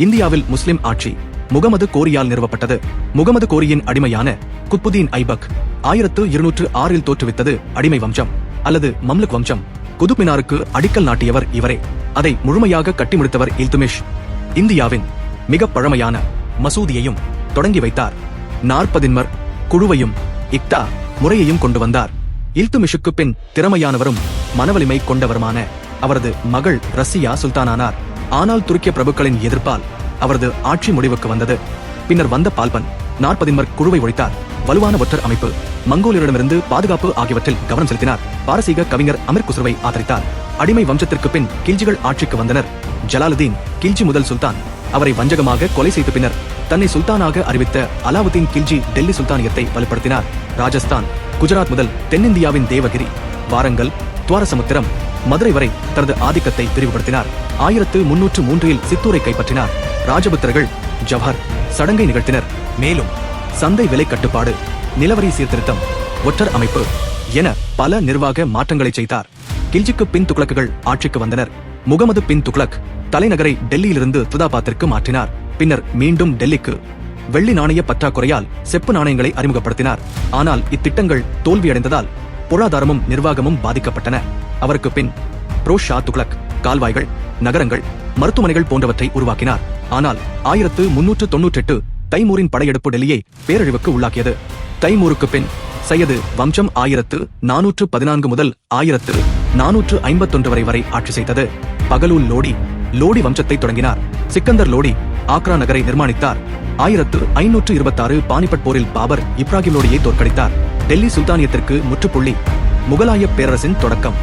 இந்தியாவில் முஸ்லிம் ஆட்சி முகமது கோரியால் நிறுவப்பட்டது. முகமது கோரியின் அடிமையான குத்புதீன் ஐபக் 1206 தோற்றுவித்தது அடிமை வம்சம் அல்லது மம்லுக் வம்சம். குதுப் மினாருக்கு அடிக்கல் நாட்டியவர் இவரே. அதை முழுமையாக கட்டி முடித்தவர் இல்துமிஷ். இந்தியாவின் மிக பழமையான மசூதியையும் தொடங்கி வைத்தார். 40 குழுவையும் இக்தா முறையையும் கொண்டு வந்தார். இல்துமிஷுக்கு பின் திறமையானவரும் மனவலிமை கொண்டவருமான அவரது மகள் ரசியா சுல்தானானார். ஆனால் துருக்கிய பிரபுக்களின் எதிர்ப்பால் அவரது ஆட்சி முடிவுக்கு வந்தது. பின்னர் வந்த பால்பன் 40 குழுவை ஒழித்தார். வலுவான ஒற்றர் அமைப்பு, மங்கோலியரிடமிருந்து பாதுகாப்பு ஆகியவற்றில் கவனம் செலுத்தினார். பாரசீக கவிஞர் அமீர் குஸ்ருவை ஆதரித்தார். அடிமை வம்சத்திற்கு பின் கில்ஜிகள் ஆட்சிக்கு வந்தனர். ஜலாலுதீன் கில்ஜி முதல் சுல்தான் அவரை வஞ்சகமாக கொலை செய்த பின்னர் தன்னை சுல்தானாக அறிவித்த அலாவுதீன் கில்ஜி டெல்லி சுல்தானியத்தை வலுப்படுத்தினார். ராஜஸ்தான், குஜராத் முதல் தென்னிந்தியாவின் தேவகிரி, வாரங்கல், துவாரசமுத்திரம், மதுரை வரை தனது ஆதிக்கத்தை விரிவுபடுத்தினார். 1303 சித்தூரை கைப்பற்றினார். ராஜபுத்திரர்கள் ஜவஹர் சடங்கை நிகழ்த்தினர். மேலும் சந்தை விலை கட்டுப்பாடு, நிலவரி சீர்திருத்தம், ஒற்றர் அமைப்பு என பல நிர்வாக மாற்றங்களை செய்தார். கில்ஜிக்கு பின் துக்ளக்குகள் ஆட்சிக்கு வந்தனர். முகமது பின் துக்ளக் தலைநகரை டெல்லியிலிருந்து துதாபாத்திற்கு மாற்றினார். பின்னர் மீண்டும் டெல்லிக்கு வெள்ளி நாணய பற்றாக்குறையால் செப்பு நாணயங்களை அறிமுகப்படுத்தினார். ஆனால் இத்திட்டங்கள் தோல்வியடைந்ததால் பொருளாதாரமும் நிர்வாகமும் பாதிக்கப்பட்டன. அவருக்கு பின் ரோஸ் ஷா துக்ளக் கால்வாய்கள், நகரங்கள், மருத்துவமனைகள் போன்றவற்றை உருவாக்கினார். ஆனால் 1398 தைமூரின் படையெடுப்பு டெல்லியை பேரழிவுக்கு உள்ளாக்கியது. தைமூருக்கு பின் சையது வம்சம் 1414 முதல் 1451 வரை ஆட்சி செய்தது. பகலூல் லோடி வம்சத்தை தொடங்கினார். சிக்கந்தர் லோடி ஆக்ரா நகரை நிர்மாணித்தார். 1526 பானிபட் போரில் பாபர் இப்ராஹிம் லோடியை தோற்கடித்தார். டெல்லி சுல்தானியத்திற்கு முற்றுப்புள்ளி முகலாய பேரரசின் தொடக்கம்.